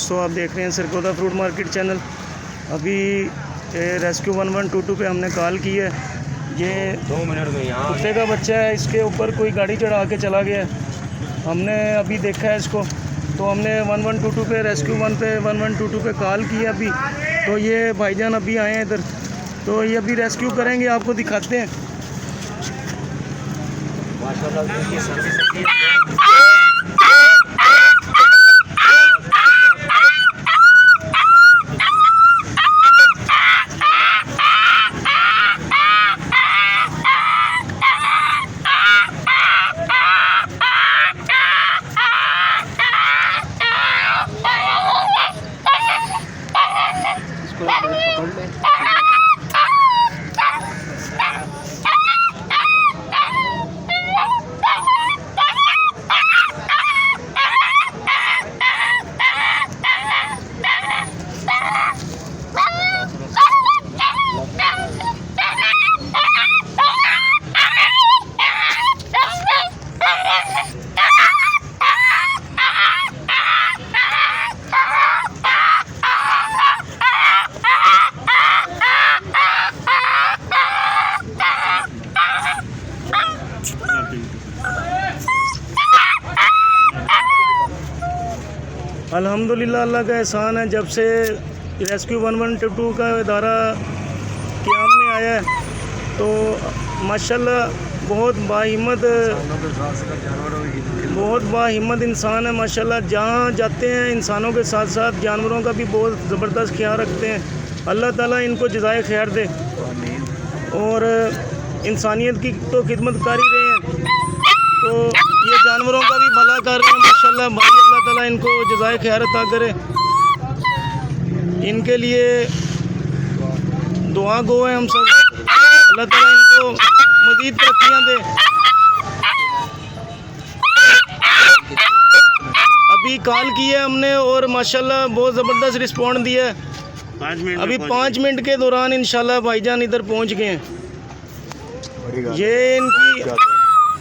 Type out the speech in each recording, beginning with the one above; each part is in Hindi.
दोस्तों, आप देख रहे हैं सरगोदा फ्रूट मार्केट चैनल। अभी रेस्क्यू 1122 पे हमने कॉल की है। ये 2 मिनट में यहाँ कुत्ते का बच्चा है, इसके ऊपर कोई गाड़ी चढ़ा के चला गया है। हमने अभी देखा है इसको, तो हमने 1122 पे रेस्क्यू 1 पे 1122 पे कॉल किया अभी। तो ये भाईजान अभी आए हैं इधर, तो ये अभी रेस्क्यू करेंगे, आपको दिखाते हैं। अल्हम्दुलिल्लाह, अल्लाह का एहसान है। जब से रेस्क्यू 1122 का इदारा क़याम में आया है, तो माशाल्लाह बहुत बाहिम्मत इंसान है माशाल्लाह। जहाँ जाते हैं इंसानों के साथ साथ जानवरों का भी बहुत ज़बरदस्त ख्याल रखते हैं। अल्लाह ताला इनको जज़ाए खैर दे और इंसानियत की तो खिदमत कर ही रहे हैं, तो ये जानवरों का भी भला कर रहे हैं माशाल्लाह। भाई अल्लाह ताला इनको जज़ाए खैर अता करे। इनके लिए दुआ गो है हम सब, अल्लाह ताला इनको मज़ीद तरक्कियाँ दे। अभी कॉल किया हमने और माशाल्लाह बहुत ज़बरदस्त रिस्पॉन्ड दिया है। 5 मिनट के दौरान इंशाल्लाह भाईजान इधर पहुंच गए हैं।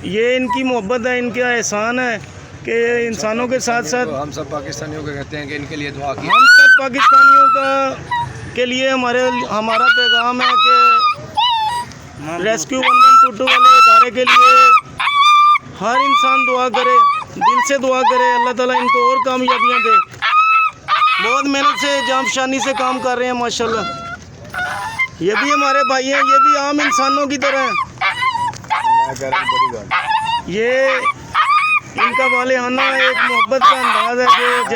ये इनकी मोहब्बत है, इनका एहसान है कि इंसानों के साथ साथ हम सब पाकिस्तानियों को कहते हैं कि इनके लिए दुआ की। हम सब पाकिस्तानियों के लिए हमारा पैगाम है कि रेस्क्यू 1122 वाले इदारे के लिए हर इंसान दुआ करे, दिल से दुआ करे। अल्लाह ताला इनको और कामयाबियाँ दे। बहुत मेहनत से जामशानी से काम कर रहे हैं माशाल्लाह। ये भी हमारे भाई हैं, ये भी आम इंसानों की तरह हैं। ये इनका वालेहाना एक मोहब्बत का अंदाज़ है कि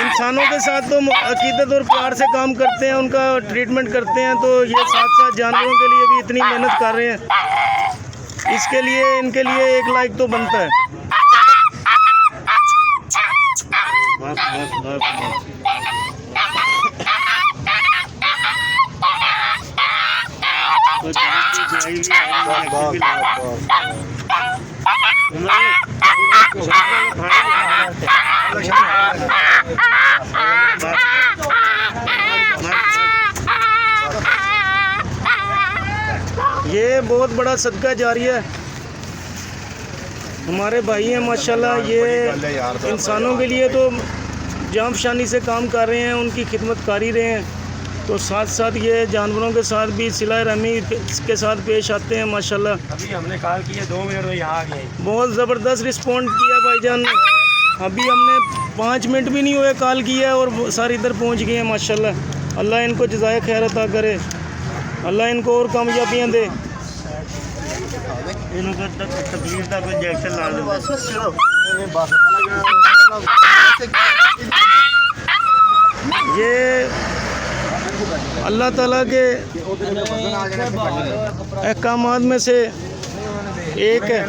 इंसानों के साथ तो अकीदत और प्यार से काम करते हैं, उनका ट्रीटमेंट करते हैं, तो ये साथ साथ जानवरों के लिए भी इतनी मेहनत कर रहे हैं। इसके लिए इनके लिए एक लाइक तो बनता है। ये बहुत बड़ा सदका जारिया है। हमारे भाई हैं माशाल्लाह, ये इंसानों के लिए तो जामशानी से काम कर रहे हैं, उनकी खिदमत कर ही रहे हैं, तो साथ साथ ये जानवरों के साथ भी सिला रहमी के साथ पेश आते हैं माशाल्लाह। अभी हमने कॉल किया 2 मिनट में यहाँ आ गए। बहुत ज़बरदस्त रिस्पॉन्ड किया भाईजान ने। अभी हमने 5 मिनट भी नहीं हुए कॉल किया और सारे इधर पहुँच गए हैं माशाल्लाह। अल्लाह इनको जज़ाए खैर अता करे, अल्लाह इनको और कामयाबियाँ दे। ये अल्लाह ताला के अहकामात में से एक है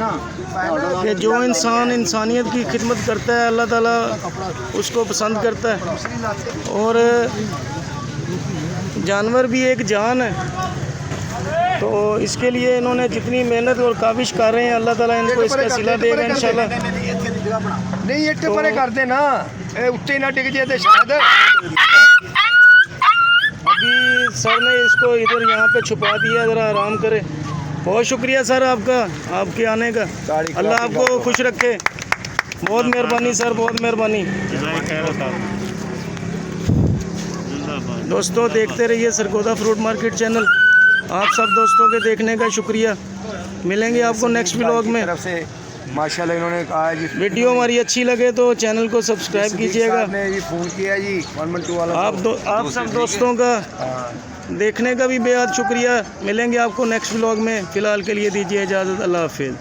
कि जो इंसान इंसानियत की खिदमत करता है, अल्लाह ताला उसको पसंद करता है। और जानवर भी एक जान है, तो इसके लिए इन्होंने जितनी मेहनत और काविश कर रहे हैं, अल्लाह ताला इनको इसका सिला देगा इंशाल्लाह। नहीं इट्टे परे कर दे ना, उत्ते ना टिक जाए शायद। अभी सर ने इसको इधर यहाँ पे छुपा दिया, ज़रा आराम करे। बहुत शुक्रिया सर आपका, आपके आने का। अल्लाह आपको खुश रखे। बहुत मेहरबानी सर, बहुत मेहरबानी। दोस्तों देखते रहिए सरगोदा फ्रूट मार्केट चैनल। आप सब दोस्तों के देखने का शुक्रिया। मिलेंगे आपको नेक्स्ट व्लॉग में। तरफ से माशाल्लाह इन्होंने कहा है जी, वीडियो हमारी अच्छी लगे तो चैनल को सब्सक्राइब कीजिएगा। ने भी फोन किया जी 112 वाला। आप सब दोस्तों का हाँ। देखने का भी बेहद शुक्रिया। मिलेंगे आपको नेक्स्ट व्लॉग में। फ़िलहाल के लिए दीजिए इजाज़त। अल्लाह हाफिज़।